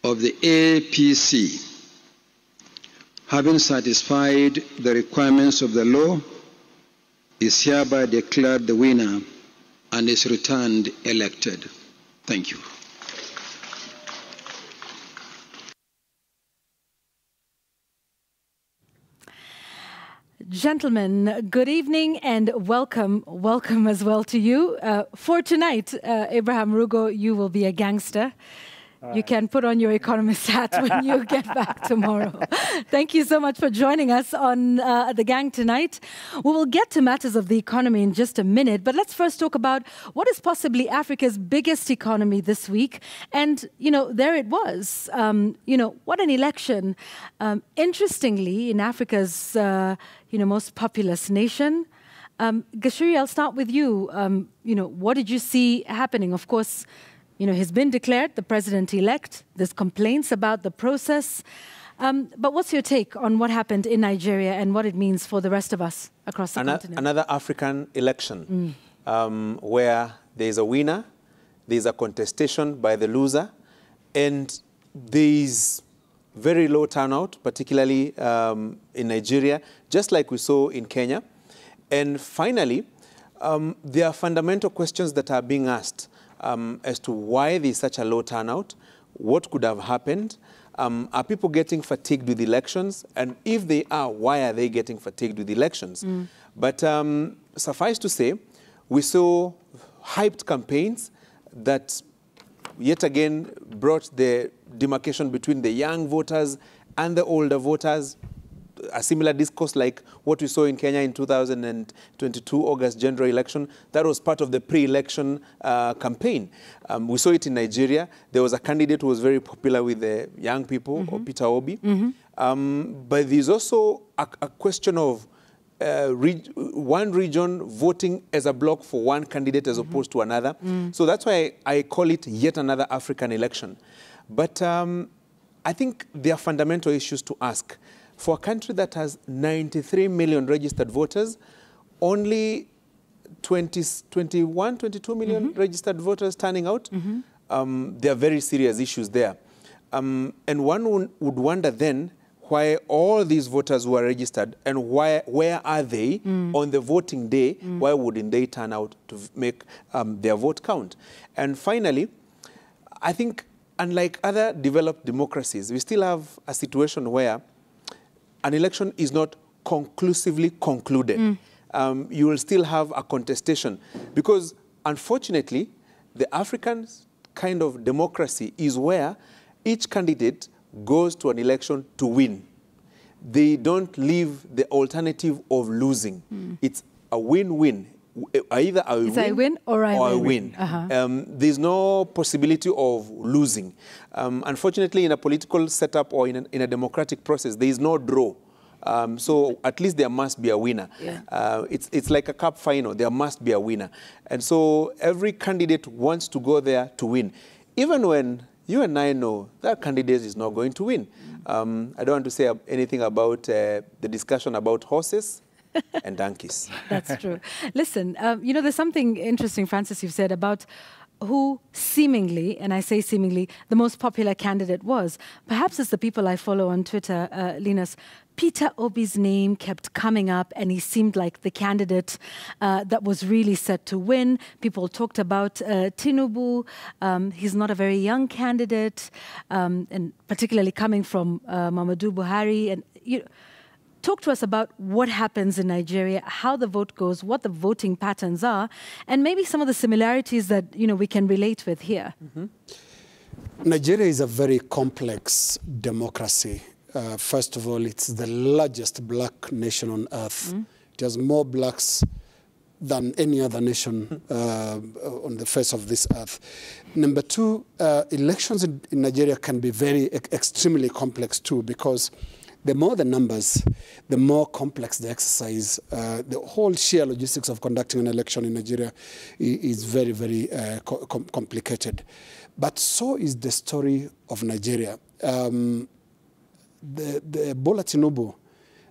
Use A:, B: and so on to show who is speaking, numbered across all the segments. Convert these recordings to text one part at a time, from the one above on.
A: of the APC, having satisfied the requirements of the law, is hereby declared the winner and is returned elected. Thank you.
B: Gentlemen, good evening and welcome. Welcome as well to you. For tonight, Abraham Rugo, you will be a gangster. You can put on your economist hat when you get back tomorrow. Thank you so much for joining us on The Gang tonight. We will get to matters of the economy in just a minute, but let's first talk about what is possibly Africa's biggest economy this week. And, you know, there it was. What an election. Interestingly, in Africa's, most populous nation, Gachuri, I'll start with you. What did you see happening? Of course, he's been declared the president-elect. There's complaints about the process. But what's your take on what happened in Nigeria and what it means for the rest of us across the continent?
C: Another African election where there's a winner, there's a contestation by the loser, and there's very low turnout, particularly in Nigeria, just like we saw in Kenya. And finally, there are fundamental questions that are being asked as to why there's such a low turnout, what could have happened, are people getting fatigued with elections, and if they are, why are they getting fatigued with elections? But suffice to say, we saw hyped campaigns that yet again brought the demarcation between the young voters and the older voters, a similar discourse like what we saw in Kenya in 2022 August general election. That was part of the pre-election campaign. We saw it in Nigeria. There was a candidate who was very popular with the young people, Peter Obi. But there's also a question of one region voting as a bloc for one candidate as opposed to another. So that's why I call it yet another African election. But I think there are fundamental issues to ask. For a country that has 93 million registered voters, only 22 million registered voters turning out, there are very serious issues there. And one would wonder then why all these voters who are registered and where are they on the voting day? Why wouldn't they turn out to make their vote count? And finally, I think unlike other developed democracies, we still have a situation where an election is not conclusively concluded. You will still have a contestation because, unfortunately, the African kind of democracy is where each candidate goes to an election to win. They don't leave the alternative of losing. It's a win-win. Either I
B: win or I win.
C: There's no possibility of losing. Unfortunately, in a political setup or in a democratic process, there is no draw. So at least there must be a winner. It's like a cup final. There must be a winner. And so every candidate wants to go there to win. Even when you and I know that candidate is not going to win. I don't want to say anything about the discussion about horses and donkeys.
B: That's true. Listen, there's something interesting, Francis, you've said about who seemingly, and I say seemingly, the most popular candidate was. Perhaps it's the people I follow on Twitter, Linus. Peter Obi's name kept coming up, and he seemed like the candidate that was really set to win. People talked about Tinubu. He's not a very young candidate, and particularly coming from Muhammadu Buhari. And talk to us about what happens in Nigeria, how the vote goes, what the voting patterns are, and maybe some of the similarities that we can relate with here.
D: Nigeria is a very complex democracy. First of all, it's the largest black nation on earth. It has more blacks than any other nation on the face of this earth. Number two, elections in Nigeria can be extremely complex too, because the more the numbers, the more complex the exercise. The whole sheer logistics of conducting an election in Nigeria is very, very complicated. But so is the story of Nigeria. The Bola Tinubu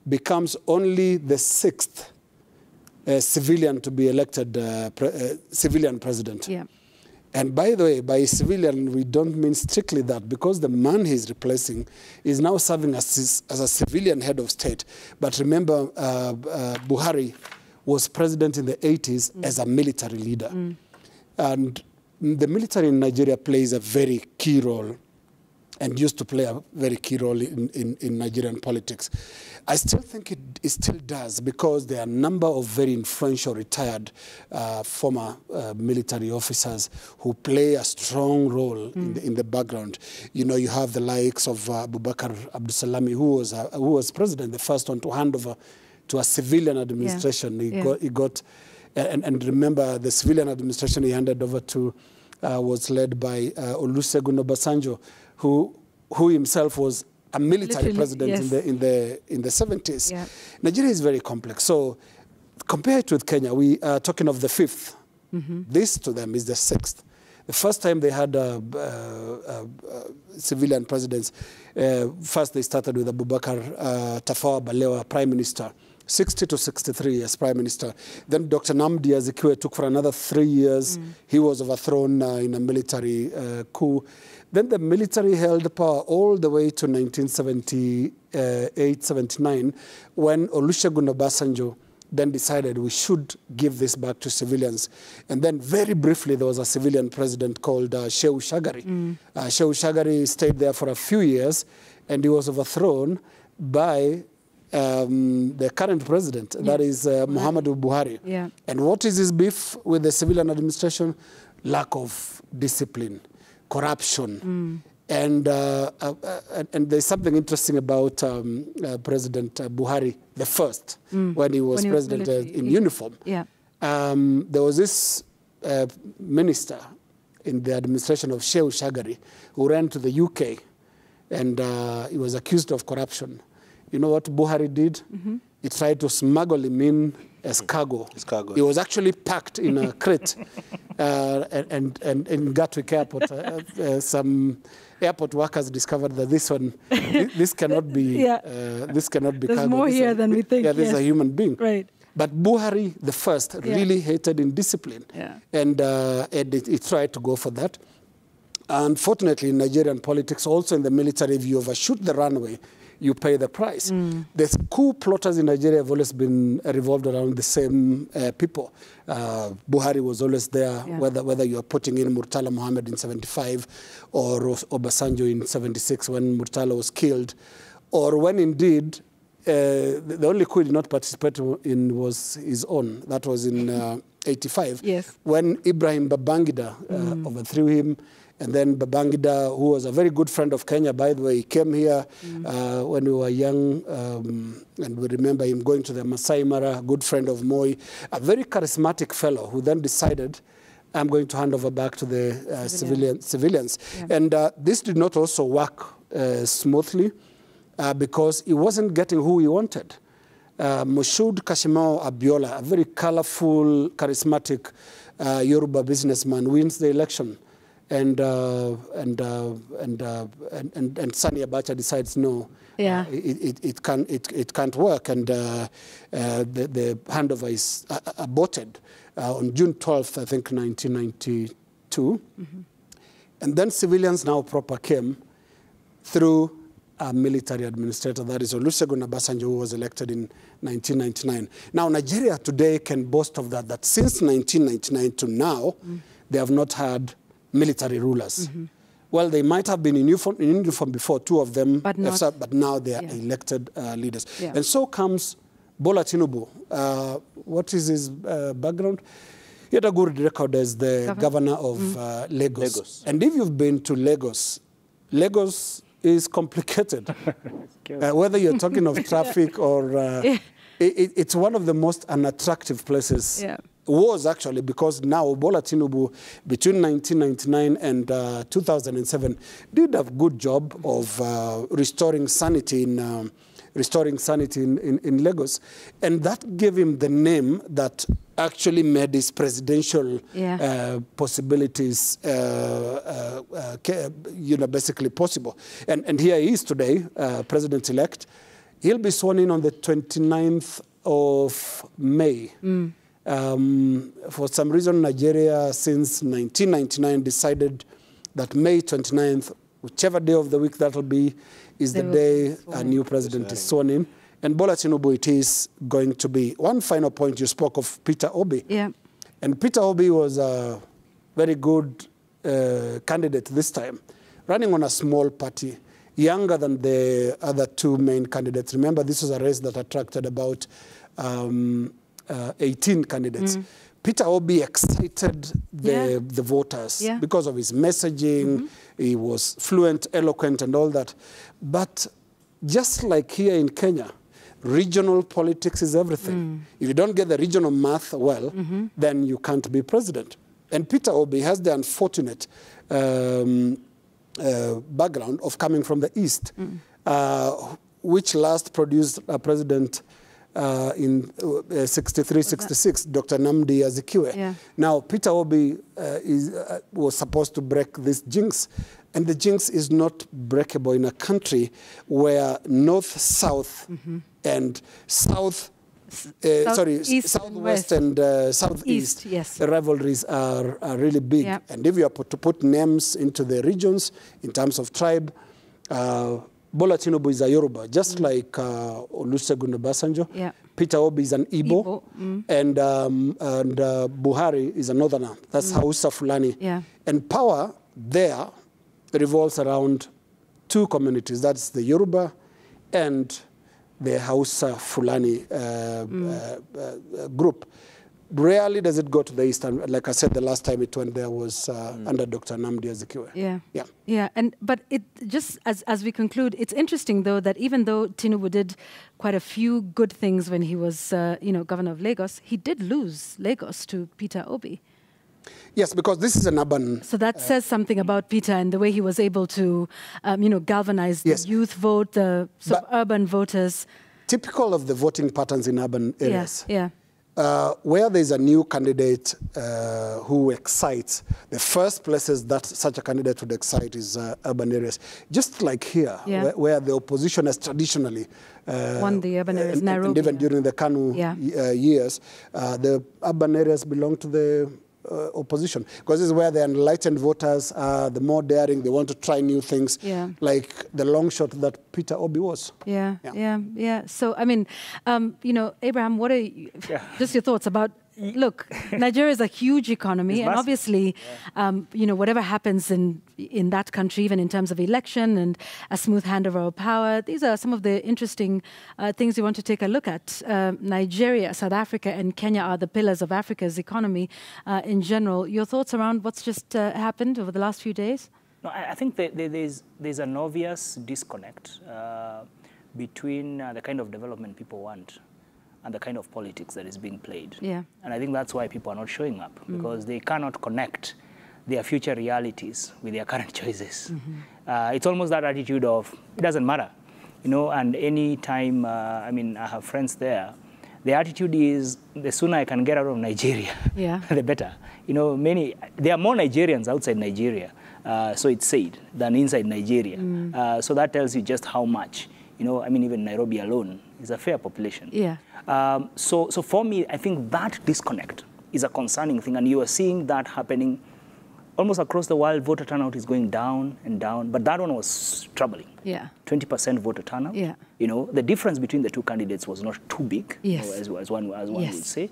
D: becomes only the 6th civilian to be elected civilian president. And by the way, by civilian, we don't mean strictly that, because the man he's replacing is now serving as a civilian head of state. But remember, Buhari was president in the 80s as a military leader. And the military in Nigeria plays a very key role, and used to play a very key role in Nigerian politics. I still think it still does, because there are a number of very influential retired former military officers who play a strong role in the background. You know, you have the likes of Abubakar Abdusalami, who was president, the first one to hand over to a civilian administration. He got and remember, the civilian administration he handed over to was led by Olusegun Obasanjo, who himself was a military president in the 70s. Yeah. Nigeria is very complex. So compared with Kenya, we are talking of the fifth. This to them is the sixth. The first time they had civilian presidents, first they started with Abubakar Tafawa Balewa, Prime Minister, 60 to 63 as Prime Minister. Then Dr. Nnamdi Azikiwe took for another 3 years. He was overthrown in a military coup. Then the military held power all the way to 1978-79, when Olusegun Obasanjo then decided we should give this back to civilians. And then very briefly, there was a civilian president called Shehu Shagari. Shehu Shagari stayed there for a few years, and he was overthrown by the current president, that is Muhammadu Buhari. And what is his beef with the civilian administration? Lack of discipline, corruption. And there's something interesting about President Buhari the first, when he was president in uniform. There was this minister in the administration of Shehu Shagari who ran to the UK, and he was accused of corruption. You know what Buhari did? He tried to smuggle him in as cargo. He was actually packed in a crate, and in Gatwick Airport, some airport workers discovered that this cannot be this cannot be
B: There's
D: cargo.
B: more here than we think.
D: Yeah, this is a human being.
B: Right.
D: But Buhari, the first, really hated indiscipline, and he tried to go for that. Unfortunately, in Nigerian politics, also in the military, if you overshoot the runway, you pay the price. The coup plotters in Nigeria have always been revolved around the same people. Buhari was always there, whether you are putting in Murtala Mohammed in 75 or Obasanjo in 76 when Murtala was killed, or when indeed the only coup he did not participate in was his own. That was in 85, when Ibrahim Babangida overthrew him. And then Babangida, who was a very good friend of Kenya, by the way, he came here when we were young, and we remember him going to the Masai Mara, good friend of Moi, a very charismatic fellow who then decided, I'm going to hand over back to the civilians. And this did not also work smoothly because he wasn't getting who he wanted. Moshood Kashimao Abiola, a very colorful, charismatic Yoruba businessman, wins the election. And Sani Abacha decides no, it can't work, and the handover is aborted on June 12th, I think, 1992. And then civilians now proper came through a military administrator, that is Olusegun Obasanjo, who was elected in 1999. Now, Nigeria today can boast of that since 1999 to now, they have not had military rulers. Well, they might have been in uniform before, two of them, but now they are elected leaders. And so comes Bola Tinubu. What is his background? He had a good record as the governor of Lagos. And if you've been to Lagos, Lagos is complicated. Whether you're talking of traffic or... it's one of the most unattractive places. Was actually, because now Bola Tinubu, between 1999 and 2007, did a good job of restoring sanity in Lagos, and that gave him the name that actually made his presidential possibilities, basically possible. And here he is today, president-elect. He'll be sworn in on the 29th of May. For some reason, Nigeria, since 1999, decided that May 29th, whichever day of the week that'll be, is the day a new president is sworn in. And Bola Tinubu it is going to be. One final point, you spoke of Peter Obi.
B: Yeah.
D: And Peter Obi was a very good candidate this time, running on a small party, younger than the other two main candidates. Remember, this was a race that attracted about 18 candidates. Peter Obi excited the voters because of his messaging. He was fluent, eloquent, and all that. But just like here in Kenya, regional politics is everything. If you don't get the regional math well, then you can't be president. And Peter Obi has the unfortunate background of coming from the East, which last produced a president in 63, 66, Dr. Nnamdi Azikiwe.
B: Yeah.
D: Now, Peter Obi was supposed to break this jinx, and the jinx is not breakable in a country where north-south and southwest and southeast rivalries are really big.
B: Yeah.
D: And if you are to put names into the regions in terms of tribe, Bola Tinubu is a Yoruba, just like Olusegun Obasanjo.
B: Yeah.
D: Peter Obi is an Igbo, and Buhari is a Northerner. That's Hausa Fulani.
B: Yeah.
D: And power there revolves around two communities. That's the Yoruba and the Hausa Fulani group. Rarely does it go to the east, and like I said, the last time it went there was under Dr. Nnamdi Azikiwe.
B: Yeah. But it just as we conclude, it's interesting though that even though Tinubu did quite a few good things when he was governor of Lagos, he did lose Lagos to Peter Obi.
D: Yes, because this is an urban.
B: So that says something about Peter and the way he was able to, galvanize the youth vote, the urban voters.
D: Typical of the voting patterns in urban areas.
B: Yeah.
D: Where there's a new candidate who excites, the first places that such a candidate would excite is urban areas. Just like here, where the opposition has traditionally
B: won the urban areas, Nairobi.
D: And even during the KANU years, the urban areas belong to the opposition, because this is where the enlightened voters are, the more daring, they want to try new things, like the long shot that Peter Obi was.
B: So, I mean, Abraham, what are just your thoughts about, look, Nigeria is a huge economy, and obviously, whatever happens in that country, even in terms of election and a smooth handover of power, these are some of the interesting things we want to take a look at. Nigeria, South Africa, and Kenya are the pillars of Africa's economy in general. Your thoughts around what's just happened over the last few days?
E: No, I think there's an obvious disconnect between the kind of development people want and the kind of politics that is being played.
B: Yeah.
E: And I think that's why people are not showing up, because they cannot connect their future realities with their current choices. It's almost that attitude of, it doesn't matter, and any time, I have friends there, the attitude is, the sooner I can get out of Nigeria, the better. There are more Nigerians outside Nigeria, so it's said, than inside Nigeria. So that tells you just how much, even Nairobi alone is a fair population. So for me, I think that disconnect is a concerning thing, and you are seeing that happening almost across the world. Voter turnout is going down and down, but that one was troubling. 20% voter turnout. The difference between the two candidates was not too big, as one would say.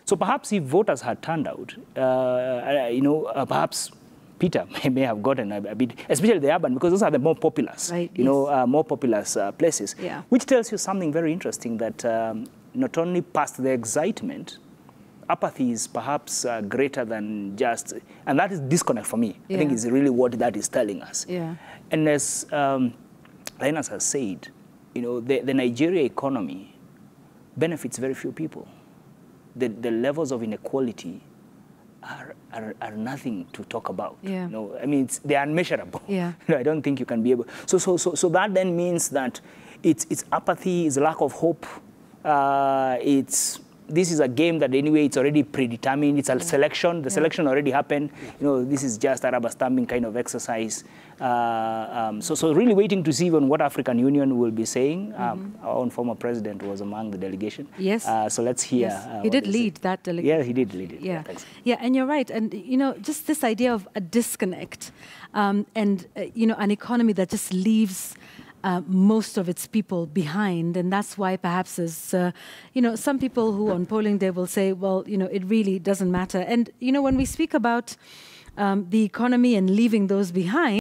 E: So perhaps if voters had turned out, perhaps Peter may have gotten a bit, especially the urban, because those are the more populous, more populous places, which tells you something very interesting, that not only past the excitement, apathy is perhaps greater than just, and that is disconnect for me. I think is really what that is telling us. And as Linus has said, the Nigeria economy benefits very few people. The levels of inequality are nothing to talk about. They're unmeasurable. I don't think you can be able. So that then means that it's apathy, it's lack of hope, it's this is a game that anyway it's already predetermined. It's a selection. The selection already happened. You know, this is just a rubber stamping kind of exercise. So really waiting to see even what African Union will be saying. Our own former president was among the delegation.
B: Yes.
E: So let's hear.
B: Yes. He did lead that delegation.
E: Yeah, he did lead it.
B: Yeah.
E: Thanks.
B: Yeah, and you're right. And, you know, just this idea of a disconnect and, you know, an economy that just leaves most of its people behind. And that's why perhaps as, you know, some people who on polling day will say, well, you know, it really doesn't matter. And, you know, when we speak about the economy and leaving those behind,